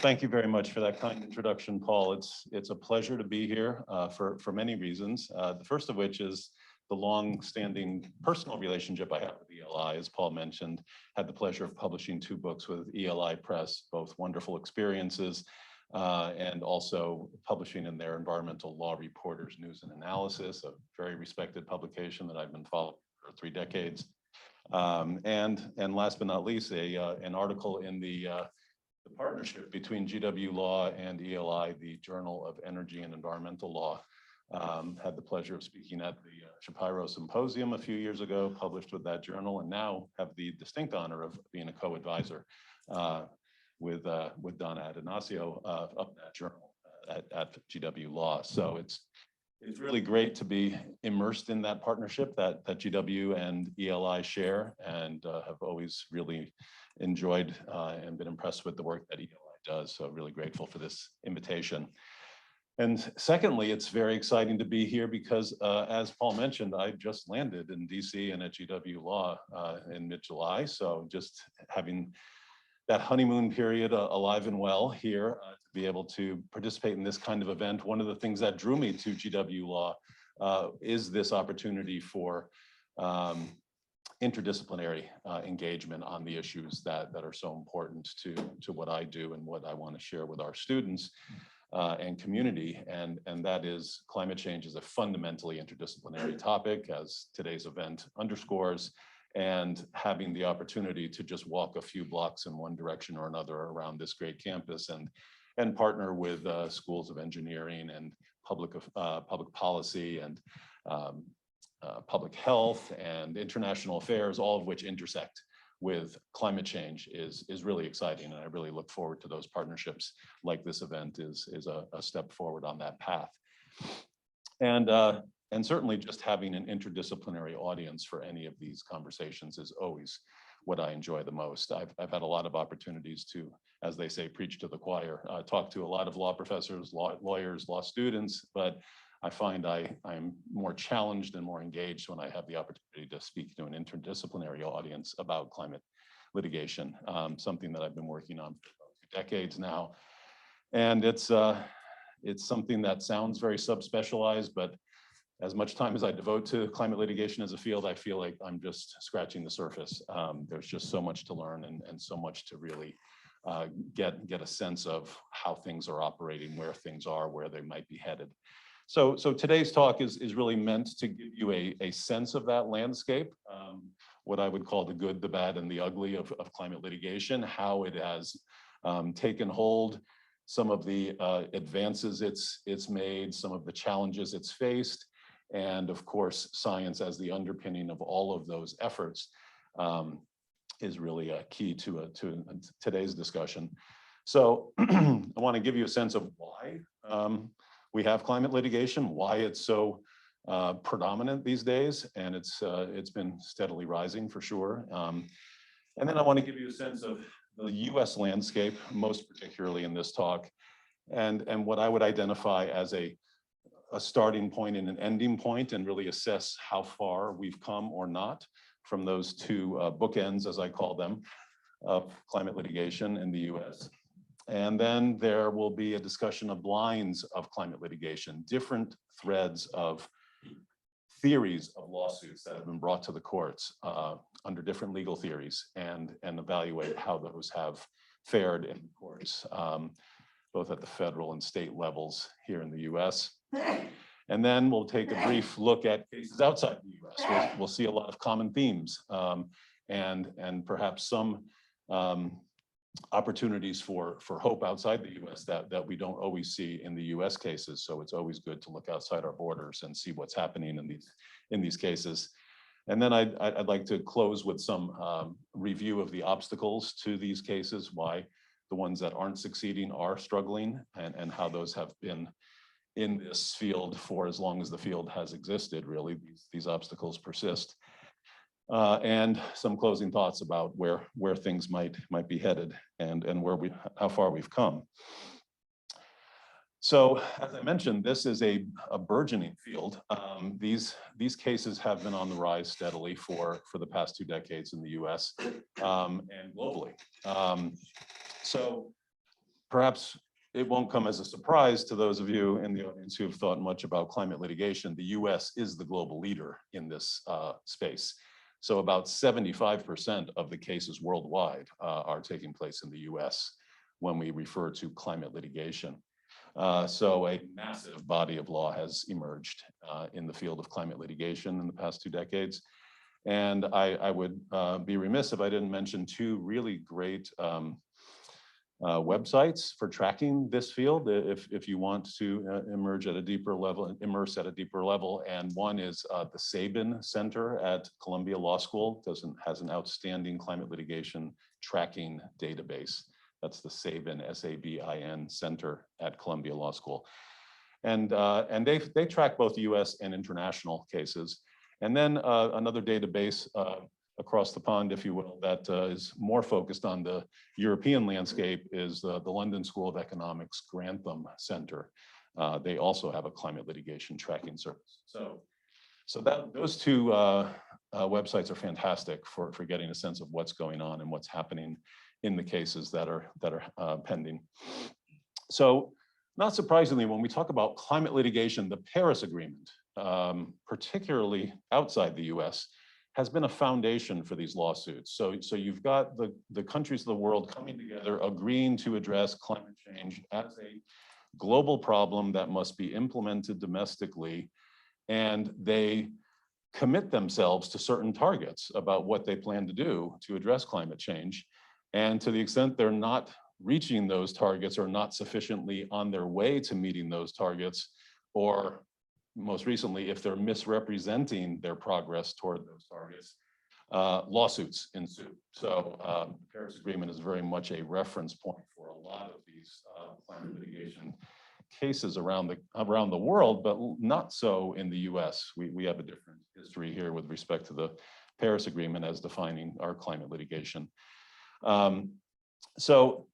Thank you very much for that kind introduction, Paul. It's a pleasure to be here for many reasons. The first of which is the long-standing personal relationship I have with ELI. As Paul mentioned, had the pleasure of publishing 2 books with ELI Press, both wonderful experiences, and also publishing in their Environmental Law Reporters News and Analysis, a very respected publication that I've been following for 3 decades. And last but not least, an article in the partnership between GW Law and ELI, the Journal of Energy and Environmental Law. Had the pleasure of speaking at the Shapiro Symposium a few years ago, published with that journal, and now have the distinct honor of being a co-advisor with Donna Adonacio of that journal at GW Law. So it's really great to be immersed in that partnership that GW and ELI share, and have always really enjoyed and been impressed with the work that ELI does. So really grateful for this invitation. And secondly, it's very exciting to be here because, as Paul mentioned, I just landed in DC and at GW Law in mid-July. So just having that honeymoon period alive and well here to be able to participate in this kind of event. One of the things that drew me to GW Law is this opportunity for interdisciplinary engagement on the issues that are so important to what I do and what I want to share with our students and community. And that is climate change is a fundamentally interdisciplinary topic, as today's event underscores, and having the opportunity to just walk a few blocks in one direction or another around this great campus and partner with schools of engineering and public policy and public health and international affairs, all of which intersect with climate change is really exciting. And I really look forward to those partnerships like this event is a step forward on that path. And certainly just having an interdisciplinary audience for any of these conversations is always what I enjoy the most. I've had a lot of opportunities to, as they say, preach to the choir, talk to a lot of law professors, lawyers, law students, but I find I'm more challenged and more engaged when I have the opportunity to speak to an interdisciplinary audience about climate litigation, something that I've been working on for 2 decades now. And it's something that sounds very subspecialized, but as much time as I devote to climate litigation as a field, I feel like I'm just scratching the surface. There's just so much to learn and so much to really get a sense of how things are operating, where things are, where they might be headed. So today's talk is really meant to give you a sense of that landscape, what I would call the good, the bad, and the ugly of climate litigation, how it has taken hold, some of the advances it's made, some of the challenges it's faced, and of course, science as the underpinning of all of those efforts is really a key to today's discussion. So I want to give you a sense of why we have climate litigation, why it's so predominant these days, and it's been steadily rising for sure. And then I want to give you a sense of the US landscape, most particularly in this talk, and what I would identify as a starting point and an ending point, and really assess how far we've come or not from those 2 bookends, as I call them, of climate litigation in the US. And then there will be a discussion of lines of climate litigation, different threads of theories of lawsuits that have been brought to the courts under different legal theories, and evaluate how those have fared in the courts, both at the federal and state levels here in the US. And then we'll take a brief look at cases outside the US. We'll see a lot of common themes and perhaps some opportunities for hope outside the US that we don't always see in the US cases. So it's always good to look outside our borders and see what's happening in these cases. And then I'd like to close with some review of the obstacles to these cases, why the ones that aren't succeeding are struggling, and how those have been in this field for as long as the field has existed. Really, these obstacles persist. And some closing thoughts about where things might be headed and how far we've come. So, as I mentioned, this is a burgeoning field. These cases have been on the rise steadily for the past 2 decades in the US and globally. So perhaps it won't come as a surprise to those of you in the audience who have thought much about climate litigation. The US is the global leader in this space. So about 75% of the cases worldwide are taking place in the US when we refer to climate litigation. So a massive body of law has emerged in the field of climate litigation in the past 2 decades. And I would be remiss if I didn't mention 2 really great websites for tracking this field if you want to immerse at a deeper level. And one is the Sabin Center at Columbia Law School has an outstanding climate litigation tracking database. That's the Sabin, S-A-B-I-N Center at Columbia Law School. And they track both US and international cases. And then another database across the pond, if you will, that is more focused on the European landscape is the London School of Economics Grantham Center. They also have a climate litigation tracking service. So those 2 websites are fantastic for getting a sense of what's going on and what's happening in the cases that are pending. So not surprisingly, when we talk about climate litigation, the Paris Agreement, particularly outside the US, has been a foundation for these lawsuits. So you've got the countries of the world coming together, agreeing to address climate change as a global problem that must be implemented domestically. And they commit themselves to certain targets about what they plan to do to address climate change. And to the extent they're not reaching those targets or not sufficiently on their way to meeting those targets, or most recently, if they're misrepresenting their progress toward those targets, lawsuits ensue. So the Paris Agreement is very much a reference point for a lot of these climate litigation cases around the world, but not so in the US. We have a different history here with respect to the Paris Agreement as defining our climate litigation. So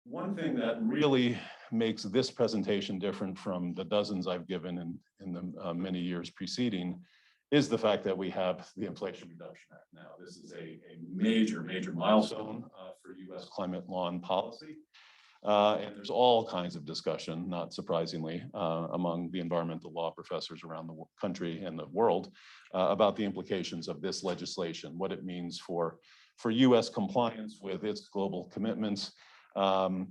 one thing that really makes this presentation different from the dozens I've given in the many years preceding is the fact that we have the Inflation Reduction Act now. This is a major milestone for US climate law and policy. And there's all kinds of discussion, not surprisingly, among the environmental law professors around the country and the world about the implications of this legislation, what it means for US compliance with its global commitments, and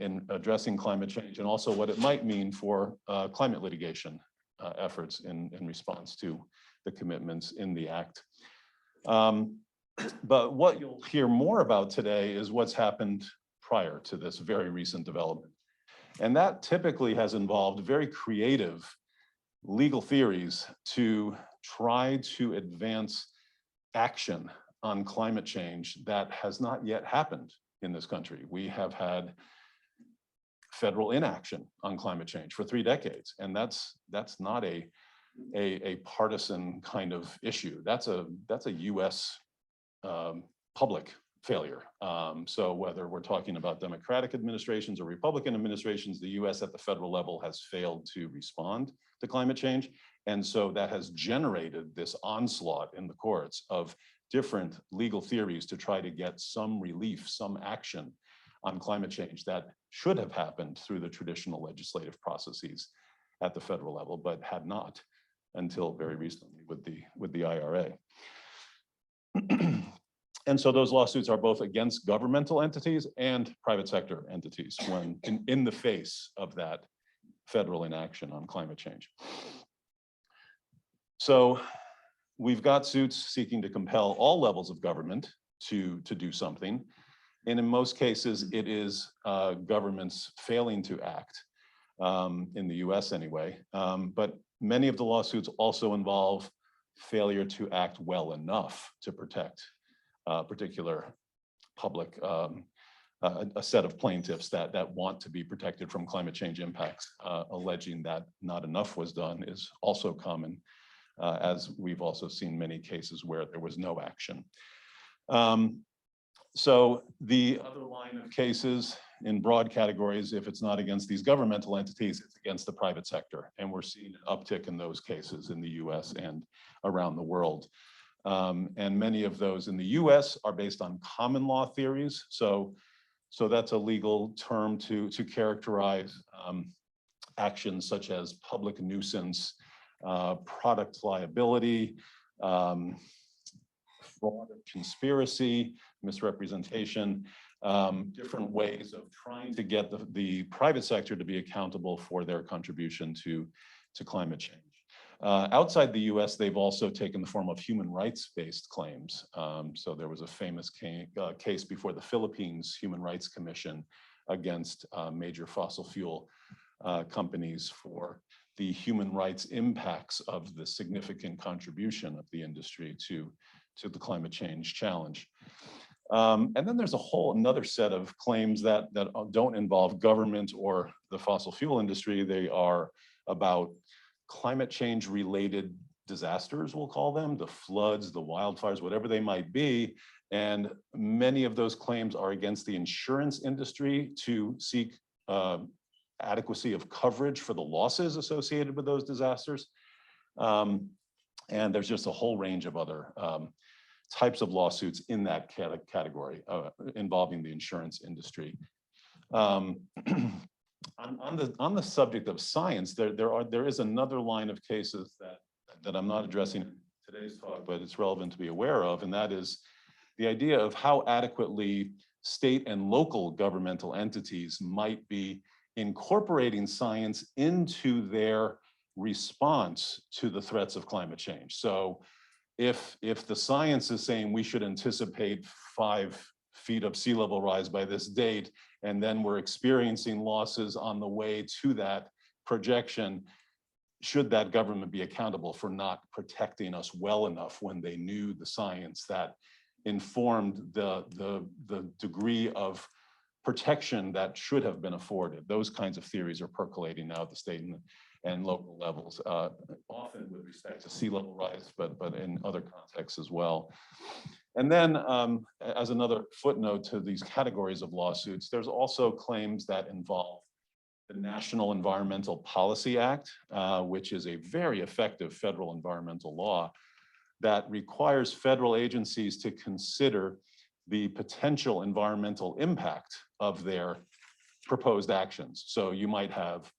in addressing climate change, and also what it might mean for climate litigation efforts in response to the commitments in the Act. But what you'll hear more about today is what's happened prior to this very recent development. And that typically has involved very creative legal theories to try to advance action on climate change that has not yet happened in this country. We have had federal inaction on climate change for 3 decades, and that's not a partisan kind of issue. That's a US public failure. So whether we're talking about Democratic administrations or Republican administrations, the US at the federal level has failed to respond to climate change. And so that has generated this onslaught in the courts of different legal theories to try to get some relief, some action on climate change that should have happened through the traditional legislative processes at the federal level, but had not until very recently with the IRA. And so those lawsuits are both against governmental entities and private sector entities when in the face of that federal inaction on climate change. So we've got suits seeking to compel all levels of government to do something. And in most cases, it is governments failing to act, in the US anyway. But many of the lawsuits also involve failure to act well enough to protect a particular public, a set of plaintiffs that want to be protected from climate change impacts. Alleging that not enough was done is also common, as we've also seen many cases where there was no action. So the other line of cases in broad categories, if it's not against these governmental entities, it's against the private sector. And we're seeing an uptick in those cases in the US and around the world. And many of those in the US are based on common law theories. So So that's a legal term to characterize actions such as public nuisance, product liability, fraud, conspiracy, misrepresentation, different ways of trying to get the private sector to be accountable for their contribution to climate change. Outside the US, they've also taken the form of human rights-based claims. So there was a famous case before the Philippines Human Rights Commission against major fossil fuel companies for the human rights impacts of the significant contribution of the industry to the climate change challenge. And then there's another set of claims that don't involve government or the fossil fuel industry. They are about climate change related disasters, we'll call them, the floods, the wildfires, whatever they might be. And many of those claims are against the insurance industry to seek adequacy of coverage for the losses associated with those disasters. And there's just a whole range of other types of lawsuits in that category involving the insurance industry. On the subject of science, there is another line of cases that I'm not addressing in today's talk, but it's relevant to be aware of, and that is the idea of how adequately state and local governmental entities might be incorporating science into their response to the threats of climate change. So if the science is saying we should anticipate 5 feet of sea level rise by this date, and then we're experiencing losses on the way to that projection, should that government be accountable for not protecting us well enough when they knew the science that informed the degree of protection that should have been afforded? Those kinds of theories are percolating now at the state and local levels, often with respect to sea level rise, but in other contexts as well. And then as another footnote to these categories of lawsuits, there's also claims that involve the National Environmental Policy Act, which is a very effective federal environmental law that requires federal agencies to consider the potential environmental impact of their proposed actions. So you might have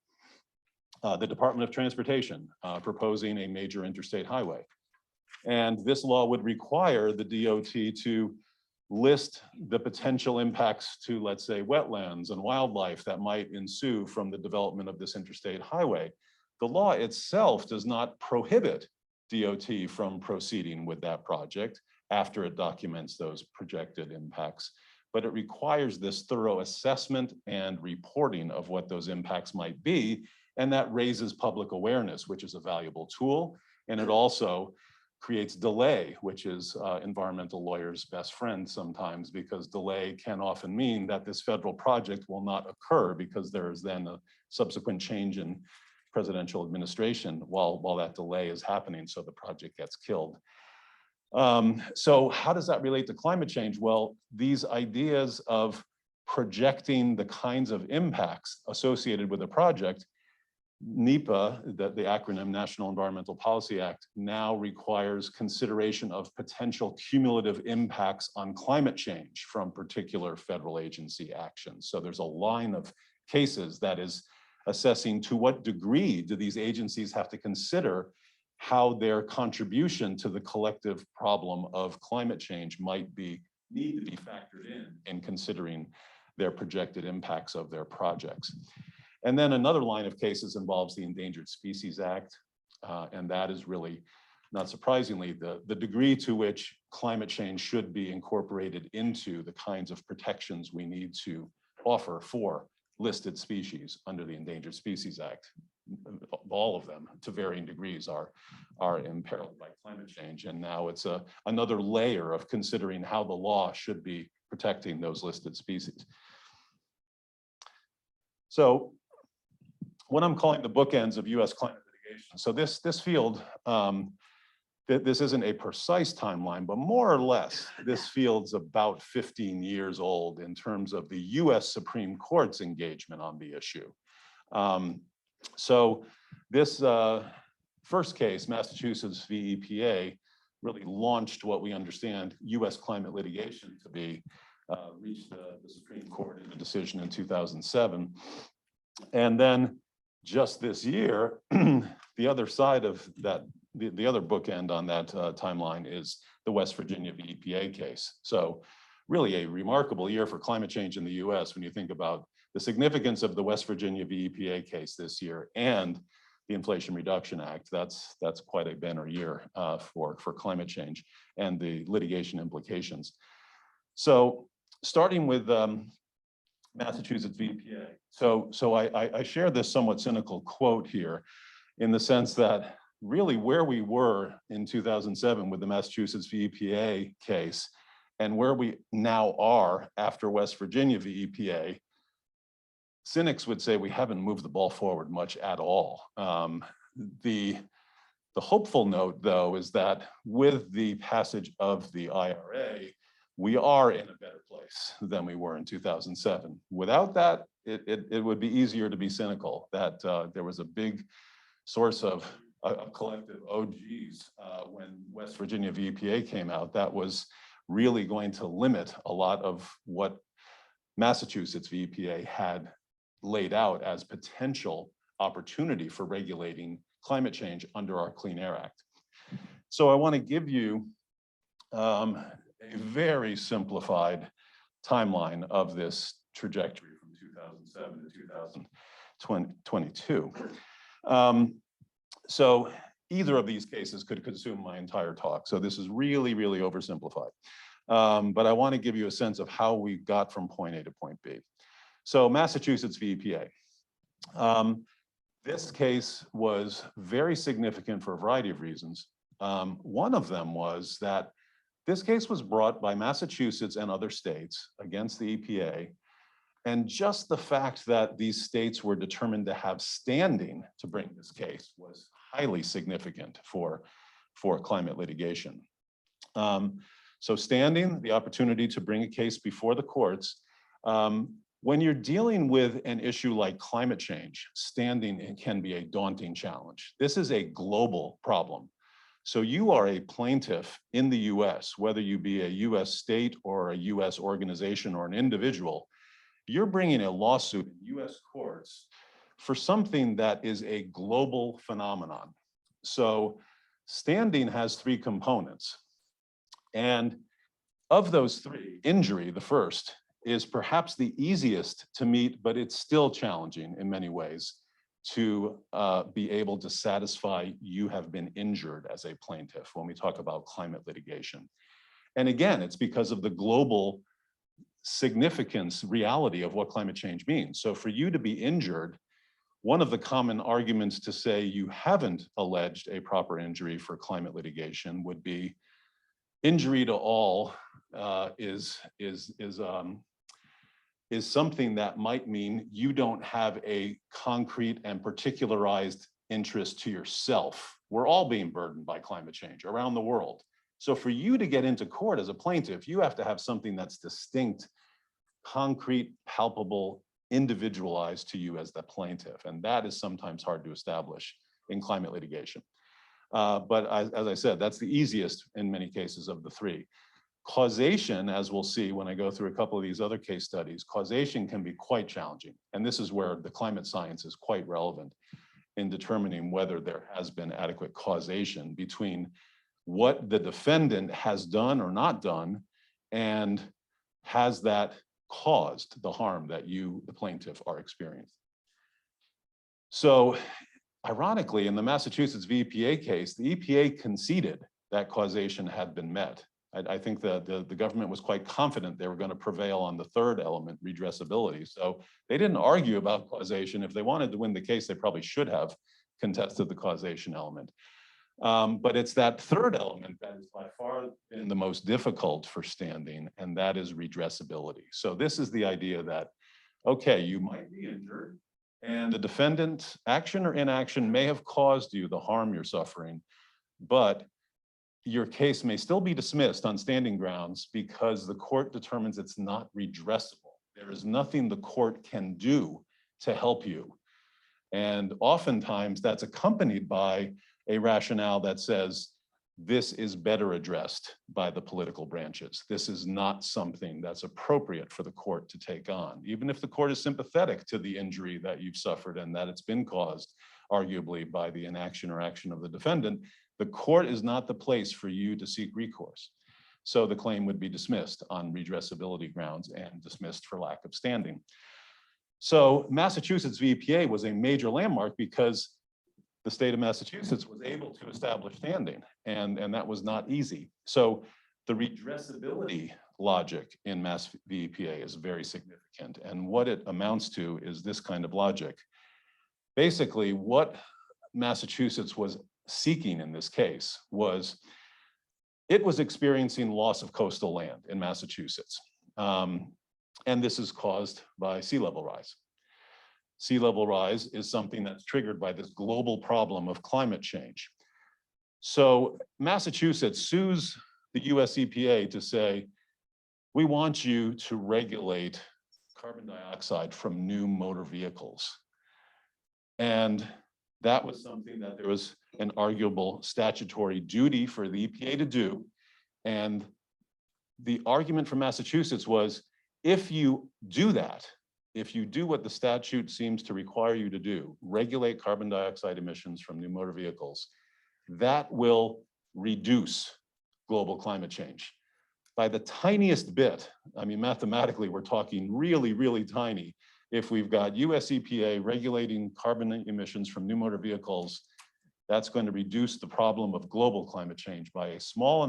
the Department of Transportation proposing a major interstate highway. And this law would require the DOT to list the potential impacts to, let's say, wetlands and wildlife that might ensue from the development of this interstate highway. The law itself does not prohibit DOT from proceeding with that project after it documents those projected impacts, but it requires this thorough assessment and reporting of what those impacts might be, and that raises public awareness, which is a valuable tool, and it also creates delay, which is environmental lawyers' best friend sometimes, because delay can often mean that this federal project will not occur because there is then a subsequent change in presidential administration while that delay is happening, so the project gets killed. So how does that relate to climate change? Well, these ideas of projecting the kinds of impacts associated with a project, NEPA, the acronym National Environmental Policy Act, now requires consideration of potential cumulative impacts on climate change from particular federal agency actions. So there's a line of cases that is assessing to what degree do these agencies have to consider how their contribution to the collective problem of climate change might need to be factored in considering their projected impacts of their projects. And then another line of cases involves the Endangered Species Act, and that is really, not surprisingly, the degree to which climate change should be incorporated into the kinds of protections we need to offer for listed species under the Endangered Species Act. All of them, to varying degrees, are imperiled by climate change, and now it's another layer of considering how the law should be protecting those listed species. So what I'm calling the bookends of US climate litigation. So this field, this isn't a precise timeline, but more or less, this field's about 15 years old in terms of the US Supreme Court's engagement on the issue. So this first case, Massachusetts v. EPA, really launched what we understand US climate litigation to be reached the Supreme Court in a decision in 2007. And then just this year, the other side of that, the other bookend on that timeline is the West Virginia v. EPA case. So really a remarkable year for climate change in the US when you think about the significance of the West Virginia v. EPA case this year and the Inflation Reduction Act. That's quite a banner year for climate change and the litigation implications. So starting with Massachusetts v. EPA. So I share this somewhat cynical quote here in the sense that really where we were in 2007 with the Massachusetts v. EPA case and where we now are after West Virginia v. EPA, cynics would say we haven't moved the ball forward much at all. The hopeful note, though, is that with the passage of the IRA, we are in a better place than we were in 2007. Without that, it would be easier to be cynical that there was a big source of collective OGs when West Virginia v. EPA came out that was really going to limit a lot of what Massachusetts v. EPA had laid out as potential opportunity for regulating climate change under our Clean Air Act. So I want to give you a very simplified timeline of this trajectory from 2007 to 2022. So either of these cases could consume my entire talk. So this is really, really oversimplified. But I want to give you a sense of how we got from point A to point B. So Massachusetts v. EPA. This case was very significant for a variety of reasons. One of them was that this case was brought by Massachusetts and other states against the EPA. And just the fact that these states were determined to have standing to bring this case was highly significant for climate litigation. So standing, the opportunity to bring a case before the courts. When you're dealing with an issue like climate change, standing can be a daunting challenge. This is a global problem. So you are a plaintiff in the US, whether you be a US state or a US organization or an individual, you're bringing a lawsuit in US courts for something that is a global phenomenon. So standing has three components. And of those three, injury, the first, is perhaps the easiest to meet, but it's still challenging in many ways to be able to satisfy you have been injured as a plaintiff when we talk about climate litigation. And again, it's because of the global significance, reality of what climate change means. So for you to be injured, one of the common arguments to say you haven't alleged a proper injury for climate litigation would be injury to all is something that might mean you don't have a concrete and particularized interest to yourself. We're all being burdened by climate change around the world. So for you to get into court as a plaintiff, you have to have something that's distinct, concrete, palpable, individualized to you as the plaintiff. And that is sometimes hard to establish in climate litigation. But as I said, that's the easiest in many cases of the three. Causation, as we'll see when I go through a couple of these other case studies, causation can be quite challenging. And this is where the climate science is quite relevant in determining whether there has been adequate causation between what the defendant has done or not done, and has that caused the harm that you, the plaintiff, are experiencing. So ironically, in the Massachusetts v. EPA case, the EPA conceded that causation had been met. I think that the government was quite confident they were going to prevail on the third element, redressability. So they didn't argue about causation. If they wanted to win the case, they probably should have contested the causation element. But it's that third element that is by far been the most difficult for standing, and that is redressability. So this is the idea that, okay, you might be injured, and the defendant, action or inaction, may have caused you the harm you're suffering, but your case may still be dismissed on standing grounds because the court determines it's not redressable. There is nothing the court can do to help you. And oftentimes that's accompanied by a rationale that says this is better addressed by the political branches. This is not something that's appropriate for the court to take on. Even if the court is sympathetic to the injury that you've suffered and that it's been caused, arguably, by the inaction or action of the defendant, the court is not the place for you to seek recourse. So the claim would be dismissed on redressability grounds and dismissed for lack of standing. So Massachusetts v. EPA was a major landmark because the state of Massachusetts was able to establish standing, and that was not easy. So the redressability logic in Mass v. EPA is very significant. And what it amounts to is this kind of logic. Basically, what Massachusetts was seeking in this case was, it was experiencing loss of coastal land in Massachusetts. And this is caused by sea level rise. Sea level rise is something that's triggered by this global problem of climate change. So Massachusetts sues the US EPA to say, we want you to regulate carbon dioxide from new motor vehicles. And that was something that there was an arguable statutory duty for the EPA to do. And the argument from Massachusetts was, if you do that, if you do what the statute seems to require you to do, regulate carbon dioxide emissions from new motor vehicles, that will reduce global climate change by the tiniest bit. I mean, mathematically, we're talking really, really tiny. If we've got US EPA regulating carbon emissions from new motor vehicles, that's going to reduce the problem of global climate change by a small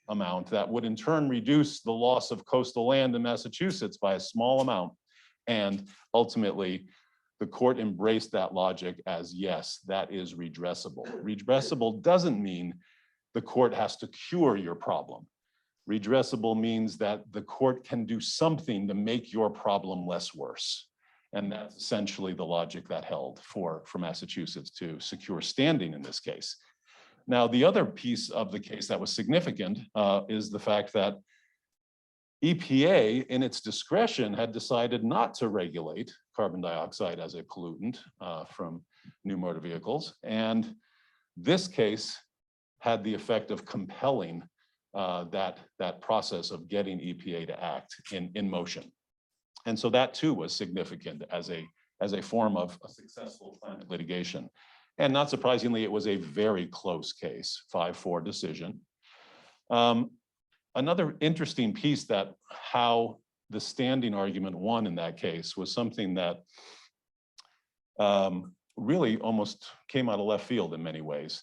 amount that would in turn reduce the loss of coastal land in Massachusetts by a small amount. And ultimately, the court embraced that logic as, yes, that is redressable. Redressable doesn't mean the court has to cure your problem. Redressable means that the court can do something to make your problem less worse. And that's essentially the logic that held for Massachusetts to secure standing in this case. Now, the other piece of the case that was significant is the fact that EPA, in its discretion, had decided not to regulate carbon dioxide as a pollutant from new motor vehicles. And this case had the effect of compelling that process of getting EPA to act in motion. And so that too was significant as a form of a successful climate litigation. And not surprisingly, it was a very close case, 5-4 decision. Another interesting piece that how the standing argument won in that case was something that really almost came out of left field in many ways.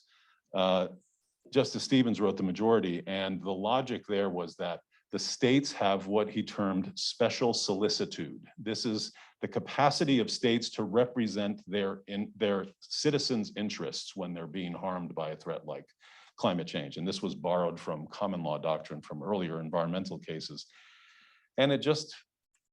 Justice Stevens wrote the majority, and the logic there was that the states have what he termed special solicitude. This is the capacity of states to represent their citizens' interests when they're being harmed by a threat like climate change. And this was borrowed from common law doctrine from earlier environmental cases. And it just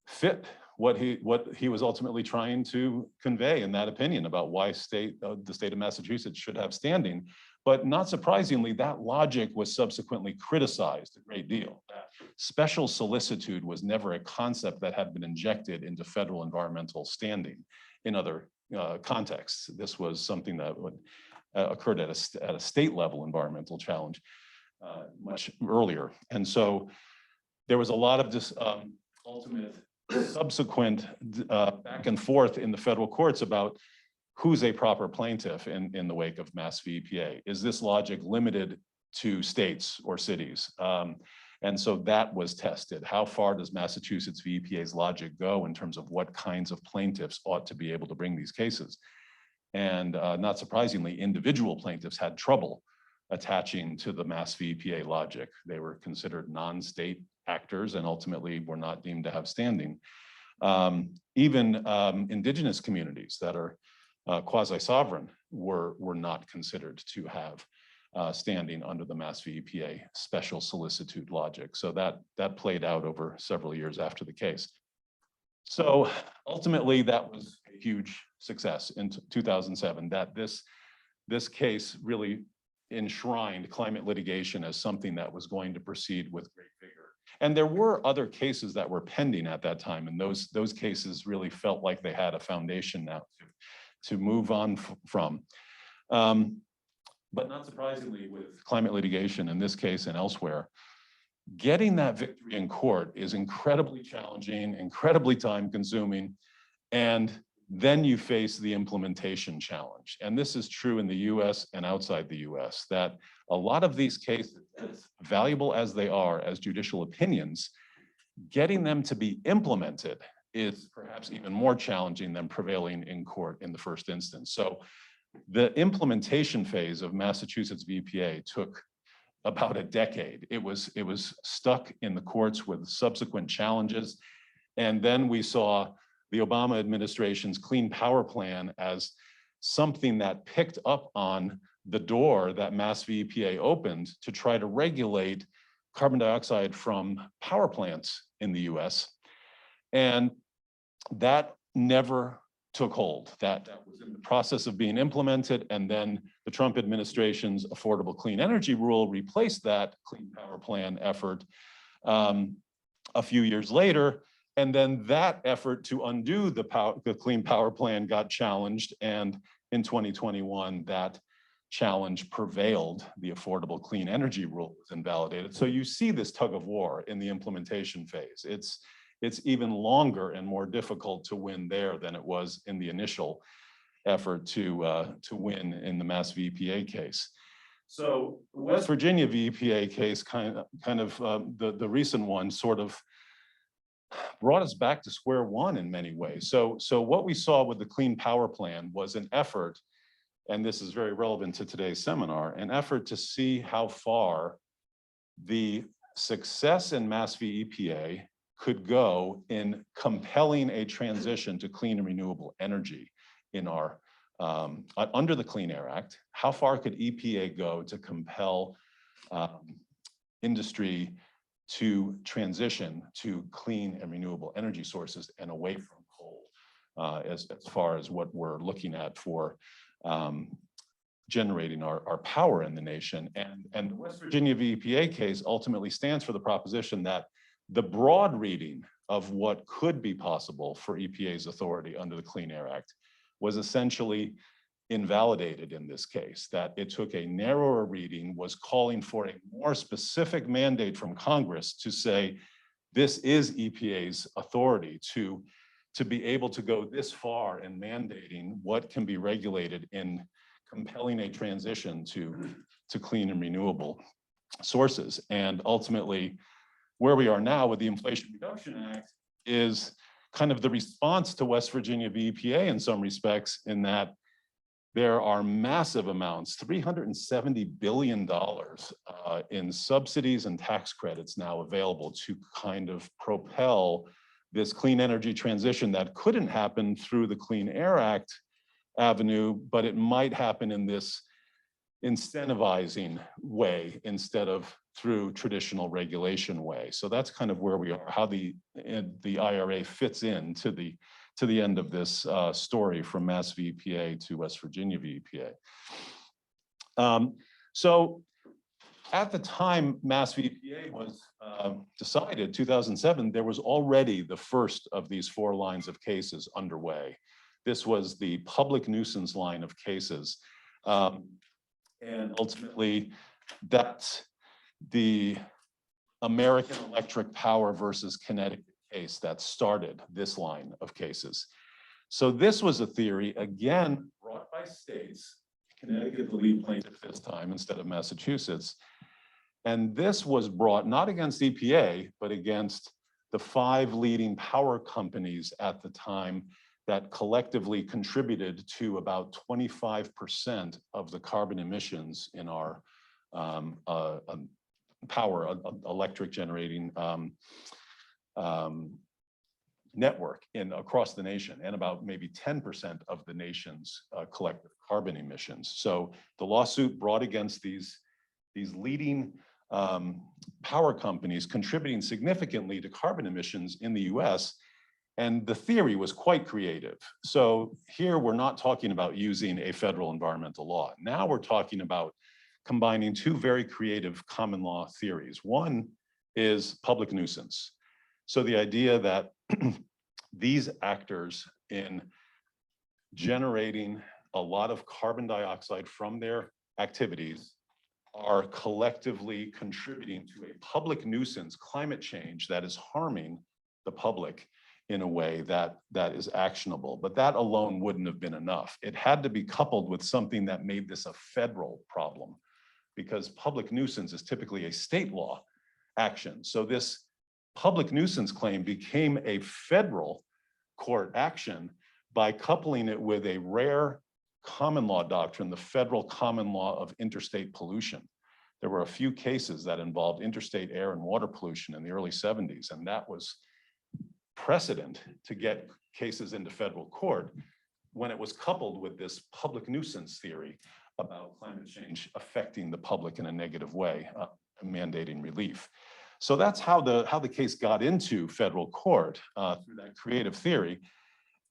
fit what he was ultimately trying to convey in that opinion about why the state of Massachusetts should have standing. But not surprisingly, that logic was subsequently criticized a great deal. Special solicitude was never a concept that had been injected into federal environmental standing in other contexts. This was something that occurred at a state level environmental challenge much earlier. And so there was a lot of this ultimate subsequent back and forth in the federal courts about who's a proper plaintiff in the wake of Mass v. EPA. Is this logic limited to states or cities? And so that was tested. How far does Massachusetts v. EPA's logic go in terms of what kinds of plaintiffs ought to be able to bring these cases? And not surprisingly, individual plaintiffs had trouble attaching to the Mass v. EPA logic. They were considered non-state actors and ultimately were not deemed to have standing. Even indigenous communities that are quasi-sovereign were not considered to have standing under the Mass v. EPA special solicitude logic. So that played out over several years after the case. So ultimately, that was a huge success in 2007, that this case really enshrined climate litigation as something that was going to proceed with great vigor. And there were other cases that were pending at that time, and those cases really felt like they had a foundation now to move on from. But not surprisingly, with climate litigation in this case and elsewhere, getting that victory in court is incredibly challenging, incredibly time consuming, and then you face the implementation challenge. And this is true in the US and outside the US, that a lot of these cases, as valuable as they are as judicial opinions, getting them to be implemented is perhaps even more challenging than prevailing in court in the first instance. So the implementation phase of Massachusetts v. EPA took about a decade. It was stuck in the courts with subsequent challenges. And then we saw the Obama administration's Clean Power Plan as something that picked up on the door that Mass v. EPA opened to try to regulate carbon dioxide from power plants in the US. And that never took hold. That was in the process of being implemented, and then the Trump administration's Affordable Clean Energy Rule replaced that Clean Power Plan effort a few years later, and then that effort to undo the Clean Power Plan got challenged, and in 2021, that challenge prevailed. The Affordable Clean Energy Rule was invalidated. So you see this tug of war in the implementation phase. It's even longer and more difficult to win there than it was in the initial effort to win in the Mass v. EPA case. So the West Virginia v. EPA case, kind of the recent one, sort of brought us back to square one in many ways. So what we saw with the Clean Power Plan was an effort, and this is very relevant to today's seminar, an effort to see how far the success in Mass v. EPA could go in compelling a transition to clean and renewable energy in our, under the Clean Air Act. How far could EPA go to compel industry to transition to clean and renewable energy sources and away from coal, as far as what we're looking at for generating our power in the nation. And the West Virginia v. EPA case ultimately stands for the proposition that the broad reading of what could be possible for EPA's authority under the Clean Air Act was essentially invalidated in this case, that it took a narrower reading, was calling for a more specific mandate from Congress to say, this is EPA's authority to be able to go this far in mandating what can be regulated in compelling a transition to clean and renewable sources. And ultimately, where we are now with the Inflation Reduction Act is kind of the response to West Virginia v. EPA in some respects, in that there are massive amounts, $370 billion in subsidies and tax credits now available to kind of propel this clean energy transition that couldn't happen through the Clean Air Act avenue, but it might happen in this incentivizing way instead of through traditional regulation way. So that's kind of where we are, how the IRA fits into the end of this story from Mass v. EPA to West Virginia v. EPA. So at the time Mass v. EPA was decided, 2007, there was already the first of these 4 lines of cases underway. This was the public nuisance line of cases. And ultimately, that's the American Electric Power versus Connecticut case that started this line of cases. So this was a theory, again, brought by states, Connecticut the lead plaintiff this time instead of Massachusetts. And this was brought not against EPA, but against the 5 leading power companies at the time that collectively contributed to about 25% of the carbon emissions in our power, electric generating network across the nation, and about maybe 10% of the nation's collective carbon emissions. So the lawsuit brought against these leading power companies contributing significantly to carbon emissions in the US. And the theory was quite creative. So here we're not talking about using a federal environmental law. Now we're talking about combining 2 very creative common law theories. One is public nuisance. So the idea that these actors in generating a lot of carbon dioxide from their activities are collectively contributing to a public nuisance, climate change, that is harming the public in a way that is actionable. But that alone wouldn't have been enough. It had to be coupled with something that made this a federal problem, because public nuisance is typically a state law action. So this public nuisance claim became a federal court action by coupling it with a rare common law doctrine, the federal common law of interstate pollution. There were a few cases that involved interstate air and water pollution in the early 70s, and that was precedent to get cases into federal court when it was coupled with this public nuisance theory about climate change affecting the public in a negative way, mandating relief. So that's how the case got into federal court through that creative theory.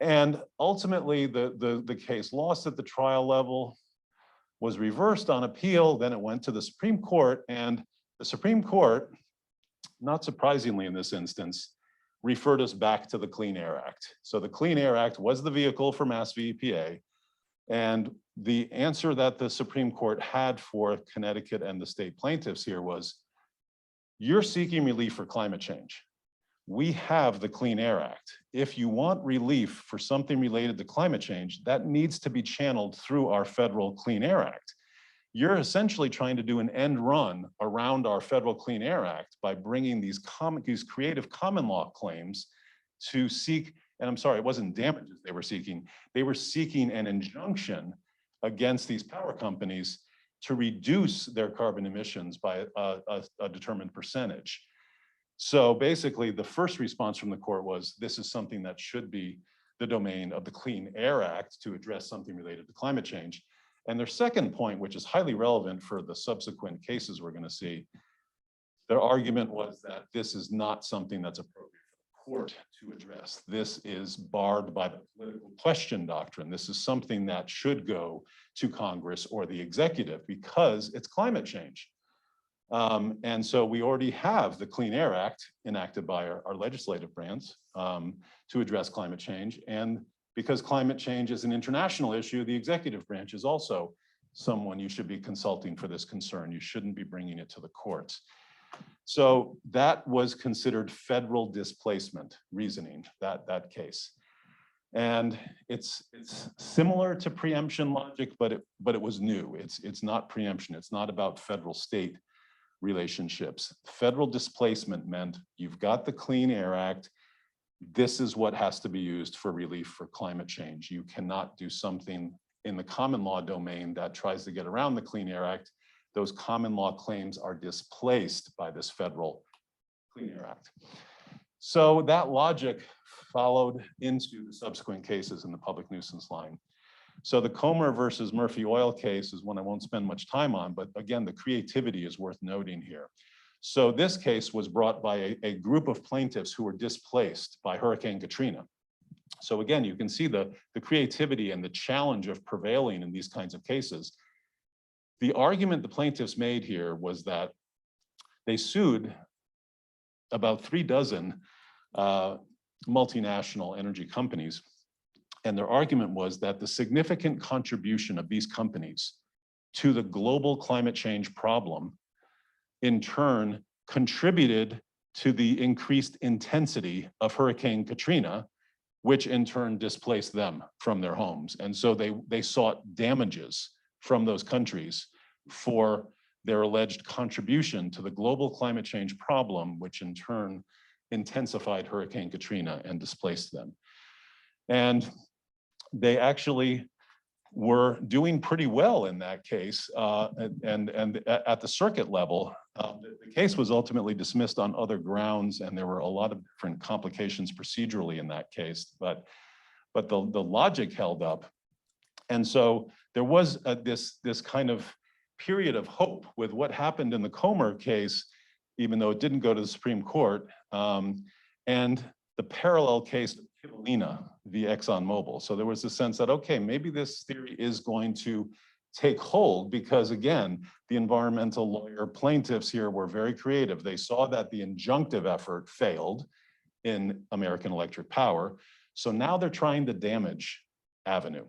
And ultimately, the case lost at the trial level, was reversed on appeal, then it went to the Supreme Court, and the Supreme Court, not surprisingly in this instance, referred us back to the Clean Air Act. So the Clean Air Act was the vehicle for Mass v. EPA, and the answer that the Supreme Court had for Connecticut and the state plaintiffs here was, you're seeking relief for climate change. We have the Clean Air Act. If you want relief for something related to climate change, that needs to be channeled through our federal Clean Air Act. You're essentially trying to do an end run around our federal Clean Air Act by bringing these creative common law claims to seek, and I'm sorry, it wasn't damages they were seeking an injunction against these power companies to reduce their carbon emissions by a determined percentage. So basically, the first response from the court was, this is something that should be the domain of the Clean Air Act to address something related to climate change. And their second point, which is highly relevant for the subsequent cases we're going to see, their argument was that this is not something that's appropriate for the court to address. This is barred by the political question doctrine. This is something that should go to Congress or the executive because it's climate change. And so we already have the Clean Air Act enacted by our legislative branch to address climate change. And because climate change is an international issue, the executive branch is also someone you should be consulting for this concern. You shouldn't be bringing it to the courts. So that was considered federal displacement reasoning, that case. And it's similar to preemption logic, but it was new. It's not preemption. It's not about federal state relationships. Federal displacement meant you've got the Clean Air Act. This is what has to be used for relief for climate change. You cannot do something in the common law domain that tries to get around the Clean Air Act. Those common law claims are displaced by this federal Clean Air Act. So that logic followed into the subsequent cases in the public nuisance line. So the Comer versus Murphy Oil case is one I won't spend much time on, but again, the creativity is worth noting here. So this case was brought by a group of plaintiffs who were displaced by Hurricane Katrina. So again, you can see the creativity and the challenge of prevailing in these kinds of cases. The argument the plaintiffs made here was that they sued about 36 multinational energy companies. And their argument was that the significant contribution of these companies to the global climate change problem in turn contributed to the increased intensity of Hurricane Katrina, which in turn displaced them from their homes. And so they sought damages from those countries for their alleged contribution to the global climate change problem, which in turn intensified Hurricane Katrina and displaced them. And they actually were doing pretty well in that case. And at the circuit level, the case was ultimately dismissed on other grounds, and there were a lot of different complications procedurally in that case, but the logic held up. And so there was this kind of period of hope with what happened in the Comer case, even though it didn't go to the Supreme Court, and the parallel case of Kivalina v. ExxonMobil. So there was a sense that, okay, maybe this theory is going to take hold because, again, the environmental lawyer plaintiffs here were very creative. They saw that the injunctive effort failed in American Electric Power. So now they're trying to damage Avenue.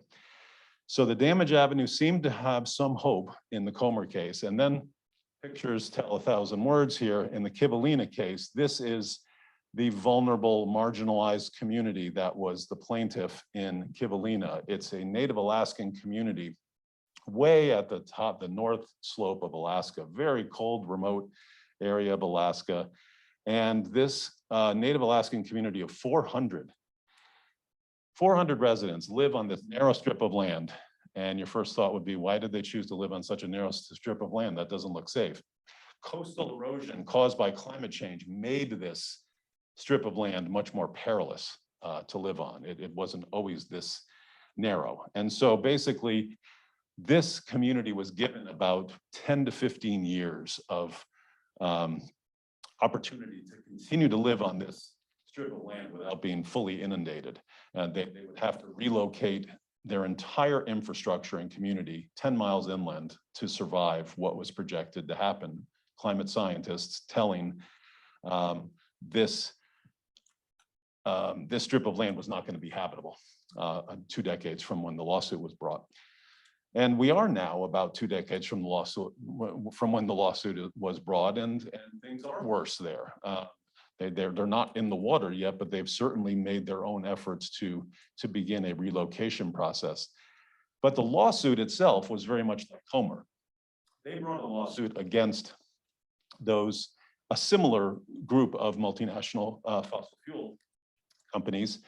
So the damage avenue seemed to have some hope in the Comer case. And then pictures tell 1,000 words here. In the Kivalina case, this is the vulnerable, marginalized community that was the plaintiff in Kivalina. It's a Native Alaskan community way at the top, the north slope of Alaska, very cold, remote area of Alaska. And this Native Alaskan community of 400 residents live on this narrow strip of land. And your first thought would be, why did they choose to live on such a narrow strip of land? That doesn't look safe. Coastal erosion caused by climate change made this strip of land much more perilous to live on. It wasn't always this narrow. And so basically, this community was given about 10 to 15 years of opportunity to continue to live on this strip of land without being fully inundated. They would have to relocate their entire infrastructure and community 10 miles inland to survive what was projected to happen. Climate scientists telling this strip of land was not going to be habitable 2 decades from when the lawsuit was brought. And we are now about 2 decades from the lawsuit, from when the lawsuit was brought, and things are worse there. They're not in the water yet, but they've certainly made their own efforts to begin a relocation process. But the lawsuit itself was very much like Comer. They brought a lawsuit against a similar group of multinational fossil fuel companies,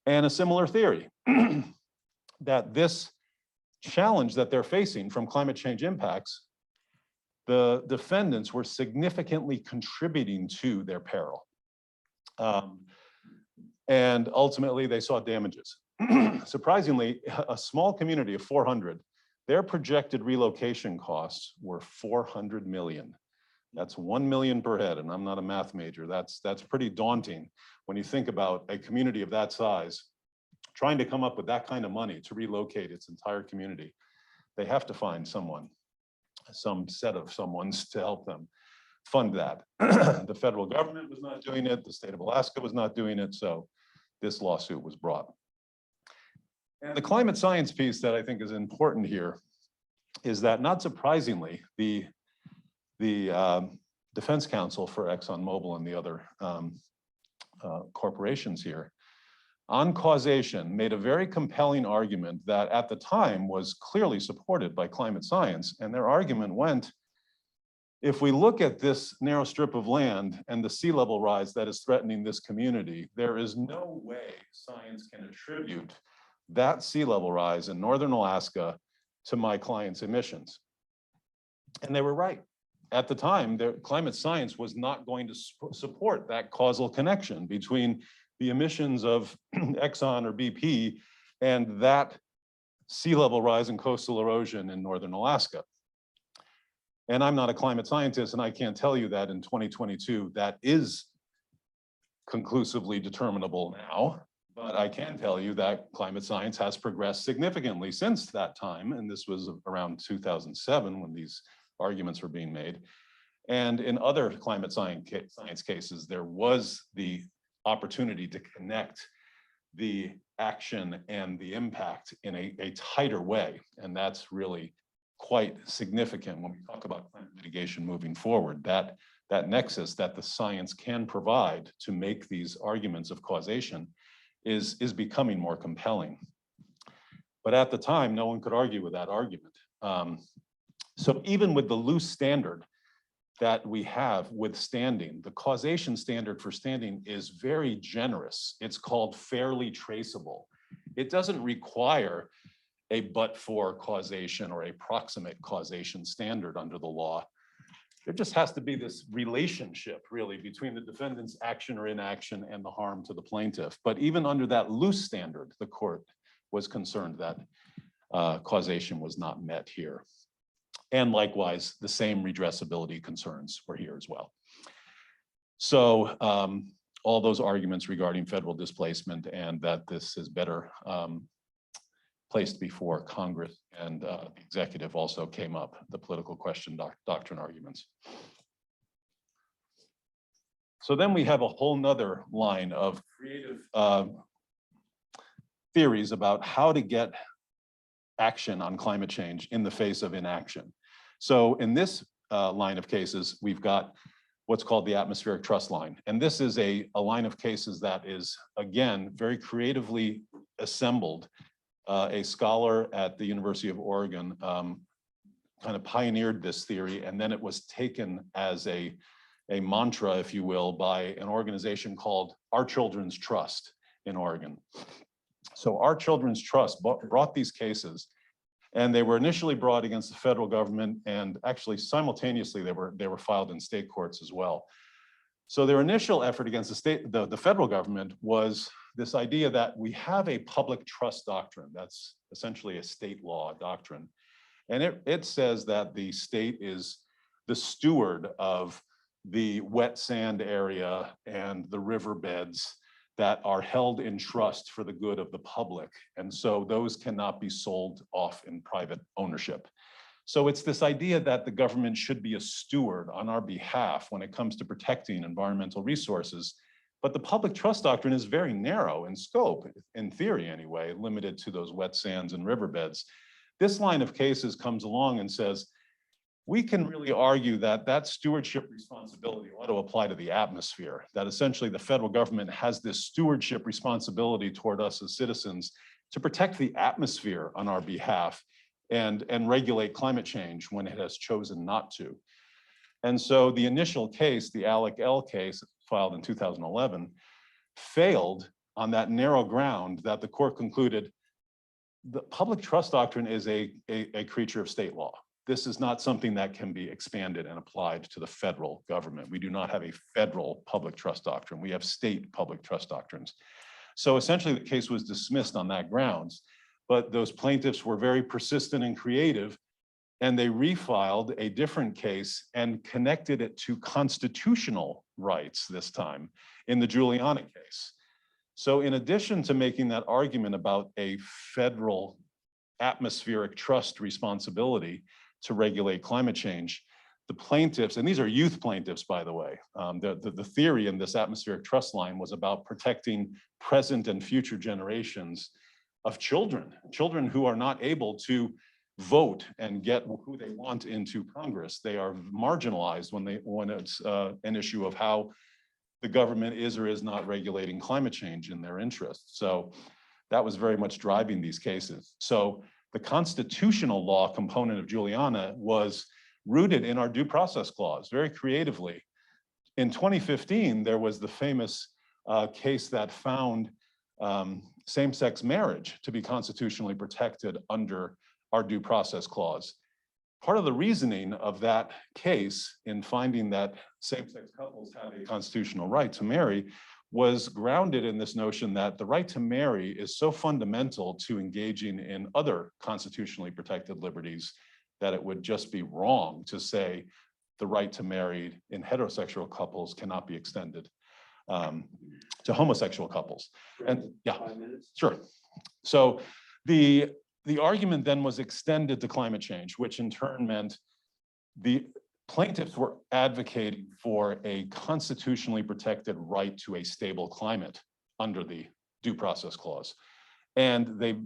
and a similar theory that this challenge that they're facing from climate change impacts, the defendants were significantly contributing to their peril. And ultimately they saw damages. Surprisingly, a small community of 400, their projected relocation costs were 400 million. That's 1 million per head, and I'm not a math major. That's pretty daunting when you think about a community of that size trying to come up with that kind of money to relocate its entire community. They have to find someone, some set of someones to help them fund that. The federal government was not doing it. The state of Alaska was not doing it. So this lawsuit was brought. And the climate science piece that I think is important here is that, not surprisingly, the defense counsel for ExxonMobil and the other corporations here on causation made a very compelling argument that at the time was clearly supported by climate science. And their argument went, if we look at this narrow strip of land and the sea level rise that is threatening this community, there is no way science can attribute that sea level rise in northern Alaska to my client's emissions. And they were right. At the time, climate science was not going to support that causal connection between the emissions of Exxon or BP and that sea level rise and coastal erosion in northern Alaska. And I'm not a climate scientist, and I can't tell you that in 2022 that is conclusively determinable now, but I can tell you that climate science has progressed significantly since that time, and this was around 2007 when these arguments were being made. And in other climate science cases, there was the opportunity to connect the action and the impact in a tighter way. And that's really quite significant when we talk about climate mitigation moving forward, that nexus that the science can provide to make these arguments of causation is becoming more compelling. But at the time, no one could argue with that argument. So even with the loose standard that we have with standing, the causation standard for standing is very generous. It's called fairly traceable. It doesn't require a but-for causation or a proximate causation standard under the law. There just has to be this relationship really between the defendant's action or inaction and the harm to the plaintiff. But even under that loose standard, the court was concerned that causation was not met here. And likewise, the same redressability concerns were here as well. So all those arguments regarding federal displacement and that this is better placed before Congress and the executive also came up, the political question doctrine arguments. So then we have a whole nother line of creative theories about how to get action on climate change in the face of inaction. So in this line of cases, we've got what's called the atmospheric trust line. And this is a line of cases that is, again, very creatively assembled. A scholar at the University of Oregon kind of pioneered this theory, and then it was taken as a mantra, if you will, by an organization called Our Children's Trust in Oregon. So Our Children's Trust brought these cases, and they were initially brought against the federal government, and actually simultaneously they were filed in state courts as well. So their initial effort against the federal government was this idea that we have a public trust doctrine. That's essentially a state law doctrine. And it says that the state is the steward of the wet sand area and the riverbeds that are held in trust for the good of the public. And so those cannot be sold off in private ownership. So it's this idea that the government should be a steward on our behalf when it comes to protecting environmental resources. But the public trust doctrine is very narrow in scope, in theory anyway, limited to those wet sands and riverbeds. This line of cases comes along and says, we can really argue that that stewardship responsibility ought to apply to the atmosphere, that essentially the federal government has this stewardship responsibility toward us as citizens to protect the atmosphere on our behalf and regulate climate change when it has chosen not to. And so the initial case, the Alec L case filed in 2011, failed on that narrow ground that the court concluded the public trust doctrine is a creature of state law. This is not something that can be expanded and applied to the federal government. We do not have a federal public trust doctrine. We have state public trust doctrines. So essentially the case was dismissed on that grounds, but those plaintiffs were very persistent and creative, and they refiled a different case and connected it to constitutional rights this time in the Juliana case. So in addition to making that argument about a federal atmospheric trust responsibility to regulate climate change, the plaintiffs, and these are youth plaintiffs, by the way, the theory in this atmospheric trust line was about protecting present and future generations of children who are not able to vote and get who they want into Congress. They are marginalized when it's an issue of how the government is or is not regulating climate change in their interests. So that was very much driving these cases. So the constitutional law component of Juliana was rooted in our due process clause very creatively. In 2015, there was the famous case that found same-sex marriage to be constitutionally protected under our due process clause. Part of the reasoning of that case in finding that same-sex couples have a constitutional right to marry was grounded in this notion that the right to marry is so fundamental to engaging in other constitutionally protected liberties that it would just be wrong to say the right to marry in heterosexual couples cannot be extended to homosexual couples. And yeah, sure. So the argument then was extended to climate change, which in turn meant the plaintiffs were advocating for a constitutionally protected right to a stable climate under the due process clause. And they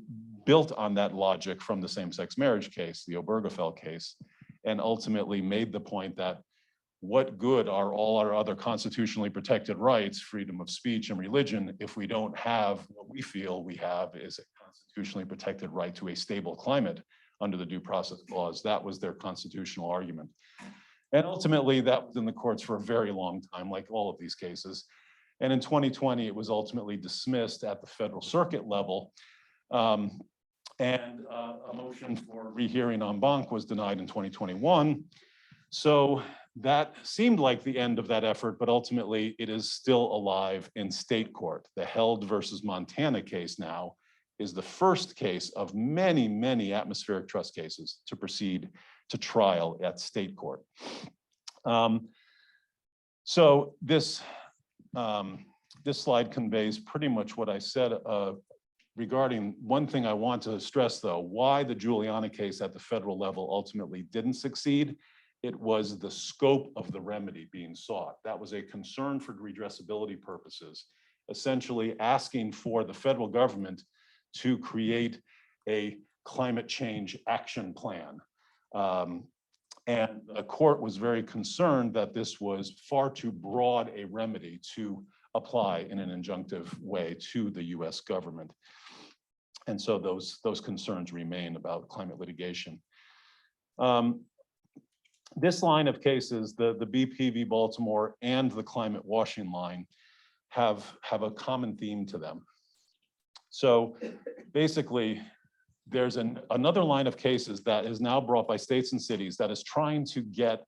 built on that logic from the same-sex marriage case, the Obergefell case, and ultimately made the point that what good are all our other constitutionally protected rights, freedom of speech and religion, if we don't have what we feel we have is a constitutionally protected right to a stable climate under the due process clause. That was their constitutional argument. And ultimately that was in the courts for a very long time, like all of these cases. And in 2020, it was ultimately dismissed at the federal circuit level. And a motion for rehearing en banc was denied in 2021. So that seemed like the end of that effort, but ultimately it is still alive in state court. The Held versus Montana case now is the first case of many, many atmospheric trust cases to proceed to trial at state court. So this slide conveys pretty much what I said regarding one thing I want to stress though, why the Juliana case at the federal level ultimately didn't succeed. It was the scope of the remedy being sought. That was a concern for redressability purposes, essentially asking for the federal government to create a climate change action plan. And the court was very concerned that this was far too broad a remedy to apply in an injunctive way to the US government. And so those concerns remain about climate litigation. This line of cases, the BP v. Baltimore and the climate washing line, have a common theme to them. So basically, there's another line of cases that is now brought by states and cities that is trying to get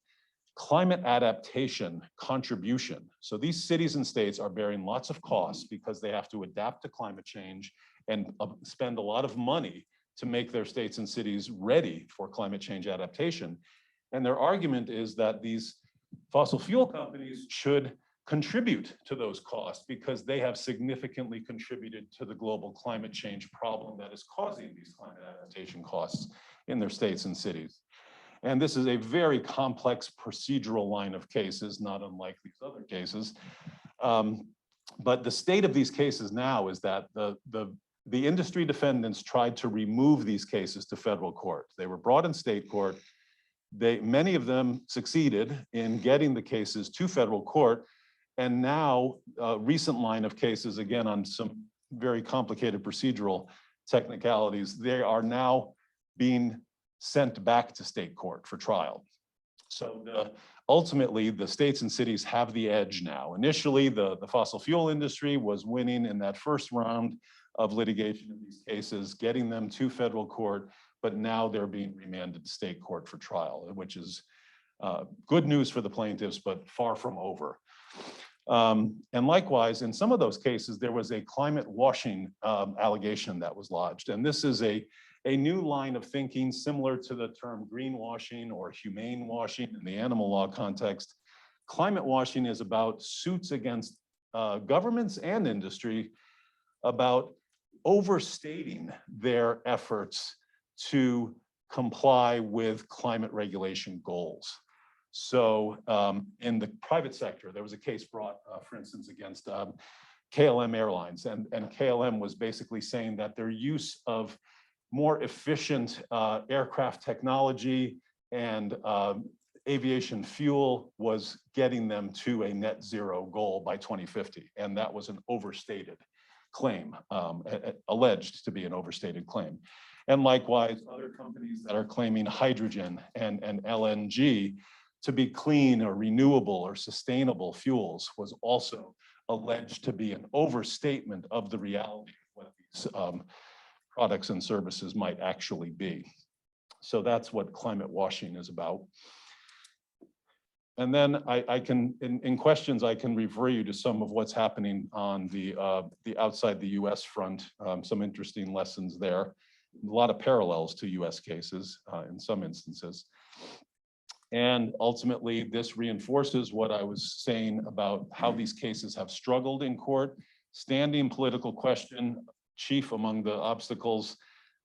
climate adaptation contribution. So these cities and states are bearing lots of costs because they have to adapt to climate change and spend a lot of money to make their states and cities ready for climate change adaptation. And their argument is that these fossil fuel companies should contribute to those costs because they have significantly contributed to the global climate change problem that is causing these climate adaptation costs in their states and cities. And this is a very complex procedural line of cases, not unlike these other cases. But the state of these cases now is that the industry defendants tried to remove these cases to federal court. They were brought in state court. Many of them succeeded in getting the cases to federal court. And now a recent line of cases, again, on some very complicated procedural technicalities, they are now being sent back to state court for trial. So ultimately, the states and cities have the edge now. Initially, the fossil fuel industry was winning in that first round of litigation in these cases, getting them to federal court, but now they're being remanded to state court for trial, which is good news for the plaintiffs, but far from over. And likewise, in some of those cases, there was a climate washing allegation that was lodged. And this is a new line of thinking similar to the term greenwashing or humane washing in the animal law context. Climate washing is about suits against governments and industry about overstating their efforts to comply with climate regulation goals. So in the private sector, there was a case brought, for instance, against KLM Airlines. And KLM was basically saying that their use of more efficient aircraft technology and aviation fuel was getting them to a net zero goal by 2050. And that was an overstated claim, alleged to be an overstated claim. And likewise, other companies that are claiming hydrogen and LNG to be clean or renewable or sustainable fuels was also alleged to be an overstatement of the reality of what these products and services might actually be. So that's what climate washing is about. And then I can, in questions, I can refer you to some of what's happening on the outside the US front, some interesting lessons there. A lot of parallels to US cases in some instances. And ultimately, this reinforces what I was saying about how these cases have struggled in court. Standing political question, chief among the obstacles,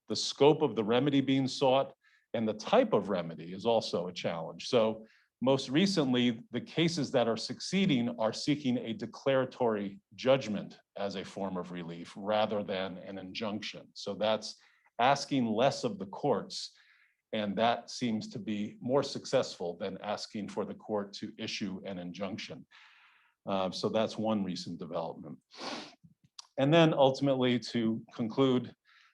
the scope of the remedy being sought, and the type of remedy is also a challenge. So most recently, the cases that are succeeding are seeking a declaratory judgment as a form of relief rather than an injunction. So that's asking less of the courts. And that seems to be more successful than asking for the court to issue an injunction. So that's one recent development. And then ultimately, to conclude,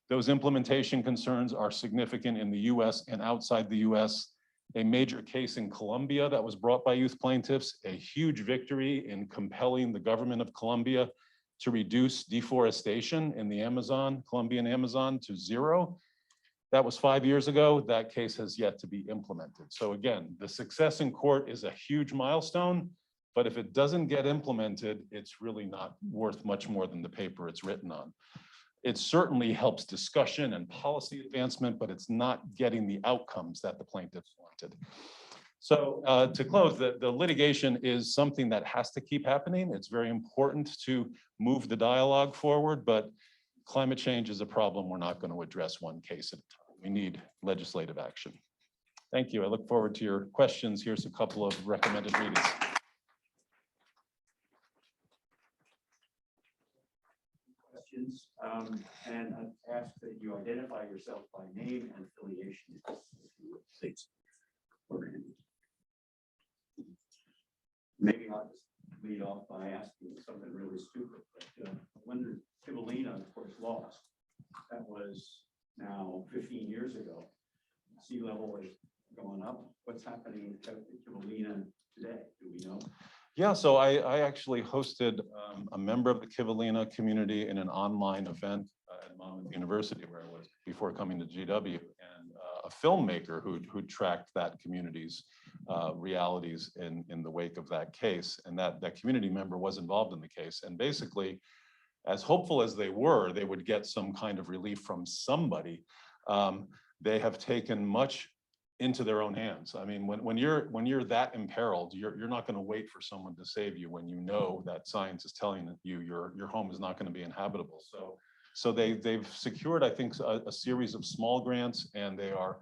those implementation concerns are significant in the US and outside the US. A major case in Colombia that was brought by youth plaintiffs, a huge victory in compelling the government of Colombia to reduce deforestation in the Amazon, Colombian Amazon, to zero. That was 5 years ago. That case has yet to be implemented. So again, the success in court is a huge milestone, but if it doesn't get implemented, it's really not worth much more than the paper it's written on. It certainly helps discussion and policy advancement, but it's not getting the outcomes that the plaintiffs wanted. So to close, the litigation is something that has to keep happening. It's very important to move the dialogue forward, but climate change is a problem we're not going to address one case at a time. We need legislative action. Thank you. I look forward to your questions. Here's a couple of recommended readings. questions, and I'd ask that you identify yourself by name and affiliation, if you would, please. For Randy. Maybe I'll just lead off by asking something really stupid, but when Kivalina, of course, lost, that was now 15 years ago. Sea level is going up. What's happening to Kivalina today? Do we know? Yeah, so I actually hosted a member of the Kivalina community in an online event at Monmouth University, where I was before coming to GW, and a filmmaker who tracked that community's realities in the wake of that case. And that community member was involved in the case. And basically, as hopeful as they were, they would get some kind of relief from somebody. They have taken much into their own hands. I mean, when you're that imperiled, you're not going to wait for someone to save you when you know that science is telling you your home is not going to be inhabitable. So they've secured, I think, a series of small grants, and they are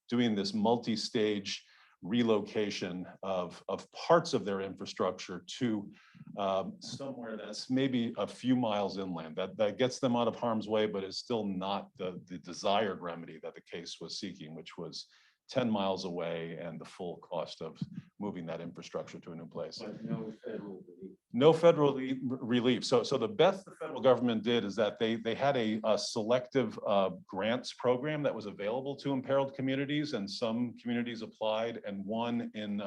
doing this multi-stage relocation of parts of their infrastructure to somewhere that's maybe a few miles inland. That gets them out of harm's way, but is still not the desired remedy that the case was seeking, which was 10 miles away and the full cost of moving that infrastructure to a new place. But no federal relief. No federal relief. So the best the federal government did is that they had a selective grants program that was available to imperiled communities, and some communities applied, and one in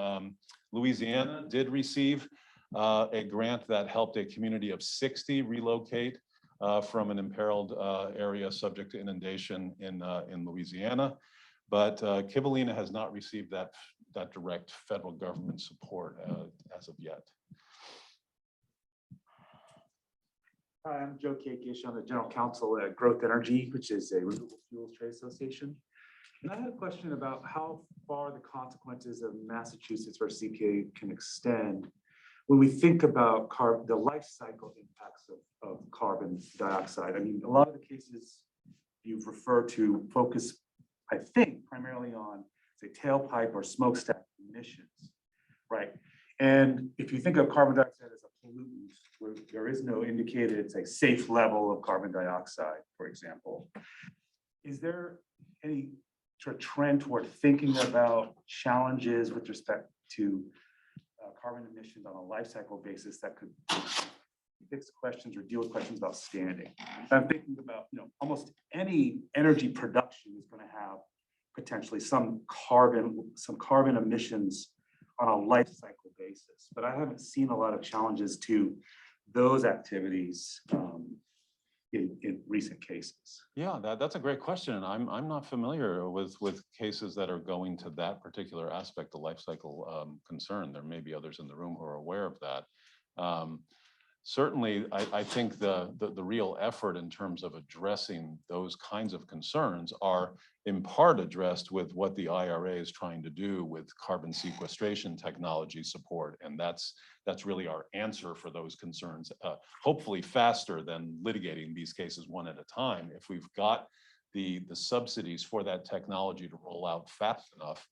Louisiana did receive a grant that helped a community of 60 relocate from an imperiled area subject to inundation in Louisiana. But Kivalina has not received that direct federal government support as of yet. Hi, I'm Joe Kakish. I'm the general counsel at Growth Energy, which is a renewable fuels trade association. And I had a question about how far the consequences of Massachusetts versus EPA can extend when we think about the life cycle impacts of carbon dioxide. I mean, a lot of the cases you've referred to focus, I think, primarily on, say, tailpipe or smokestack emissions, right? And if you think of carbon dioxide as a pollutant, where there is no indicated, say, safe level of carbon dioxide, for example, is there any sort of trend toward thinking about challenges with respect to carbon emissions on a life cycle basis that could fix questions or deal with questions about standing? I'm thinking about, almost any energy production is going to have potentially some carbon emissions on a life cycle basis, but I haven't seen a lot of challenges to those activities in recent cases. Yeah, that's a great question. And I'm not familiar with cases that are going to that particular aspect, the life cycle concern. There may be others in the room who are aware of that. Certainly, I think the real effort in terms of addressing those kinds of concerns are in part addressed with what the IRA is trying to do with carbon sequestration technology support. And that's really our answer for those concerns, hopefully faster than litigating these cases one at a time. If we've got the subsidies for that technology to roll out fast enough,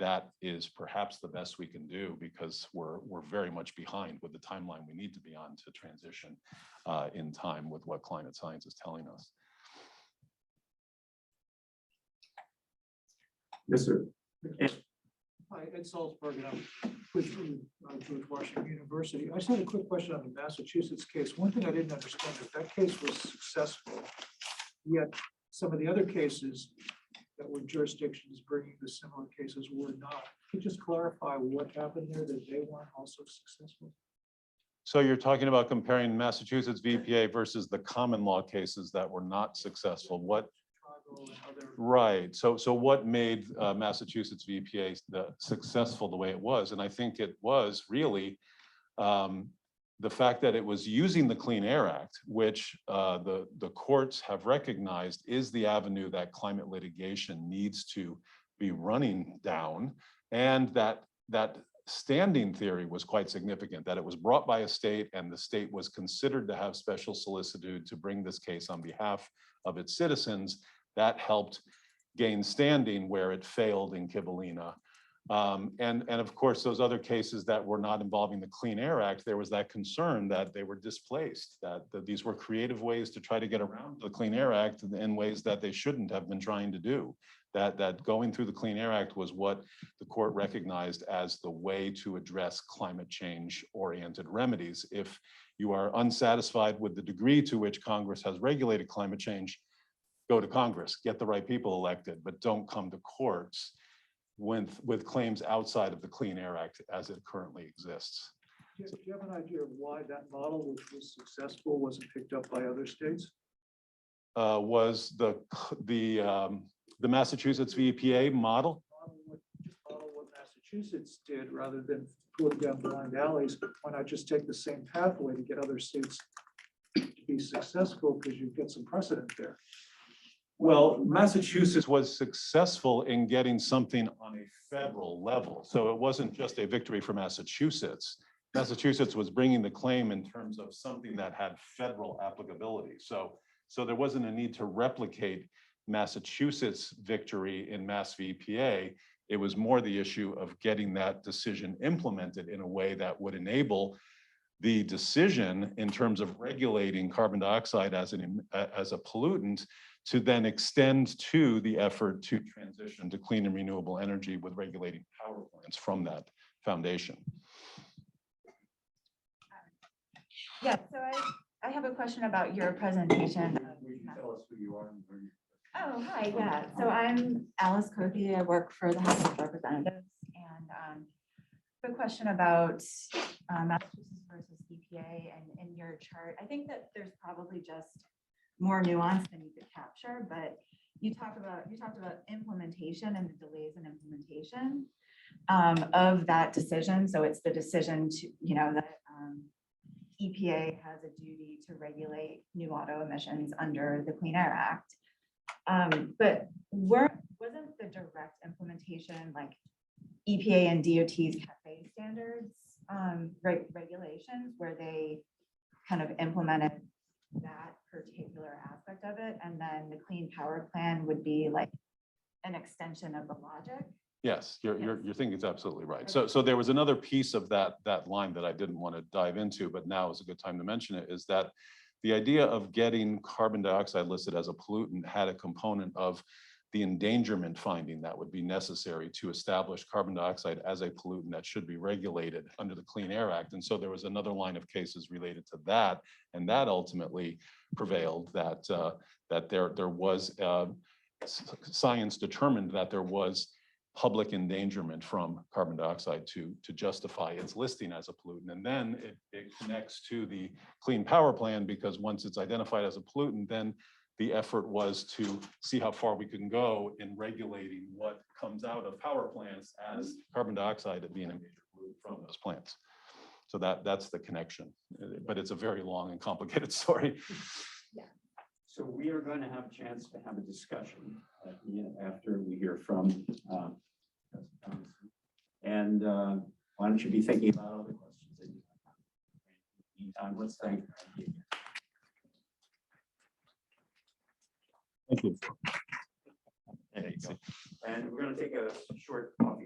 that is perhaps the best we can do, because we're very much behind with the timeline we need to be on to transition in time with what climate science is telling us. Yes, sir. Hi, Ed Salzberg, and I'm with George Washington University. I just had a quick question on the Massachusetts case. One thing I didn't understand, if that case was successful, yet some of the other cases that were jurisdictions bringing the similar cases were not. Could you just clarify what happened there, that they weren't also successful? So you're talking about comparing Massachusetts VPA versus the common law cases that were not successful. What? Right. So what made Massachusetts VPA successful the way it was? And I think it was really the fact that it was using the Clean Air Act, which the courts have recognized is the avenue that climate litigation needs to be running down, and that standing theory was quite significant, that it was brought by a state and the state was considered to have special solicitude to bring this case on behalf of its citizens. That helped gain standing where it failed in Kivalina. And of course, those other cases that were not involving the Clean Air Act, there was that concern that they were displaced, that these were creative ways to try to get around the Clean Air Act in ways that they shouldn't have been trying to do. That going through the Clean Air Act was what the court recognized as the way to address climate change oriented remedies. If you are unsatisfied with the degree to which Congress has regulated climate change, go to Congress, get the right people elected, but don't come to courts with claims outside of the Clean Air Act as it currently exists. Do you have an idea of why that model, which was successful, wasn't picked up by other states? Was the Massachusetts VEPA model? Model what Massachusetts did rather than going down blind alleys. Why not just take the same pathway to get other states to be successful, because you get some precedent there? Well, Massachusetts was successful in getting something on a federal level. So it wasn't just a victory for Massachusetts. Massachusetts was bringing the claim in terms of something that had federal applicability. So there wasn't a need to replicate Massachusetts' victory in Mass VEPA. It was more the issue of getting that decision implemented in a way that would enable the decision in terms of regulating carbon dioxide as a pollutant to then extend to the effort to transition to clean and renewable energy with regulating power plants from that foundation. Yeah, so I have a question about your presentation. Would you tell us who you are and where you? Oh, hi, yeah. So I'm Alice Kofi. I work for the House of Representatives. And the question about Massachusetts versus EPA and in your chart, I think that there's probably just more nuance than you could capture, but you talked about implementation and the delays in implementation of that decision. So it's the decision to, that EPA has a duty to regulate new auto emissions under the Clean Air Act. But wasn't the direct implementation like EPA and DOT's CAFE standards regulations where they kind of implemented that particular aspect of it, and then the Clean Power Plan would be like an extension of the logic? Yes, your thinking is absolutely right. So there was another piece of that line that I didn't want to dive into, but now is a good time to mention it, is that the idea of getting carbon dioxide listed as a pollutant had a component of the endangerment finding that would be necessary to establish carbon dioxide as a pollutant that should be regulated under the Clean Air Act. And so there was another line of cases related to that, and that ultimately prevailed, that there was science determined that there was public endangerment from carbon dioxide to justify its listing as a pollutant. And then it connects to the Clean Power Plan, because once it's identified as a pollutant, then the effort was to see how far we can go in regulating what comes out of power plants as carbon dioxide being a major pollutant from those plants. So that's the connection, but it's a very long and complicated story. So we are going to have a chance to have a discussion after we hear from and why don't you be thinking about other questions that you have. In the meantime, let's thank you. Thank you. There you go. And we're going to take a short coffee break.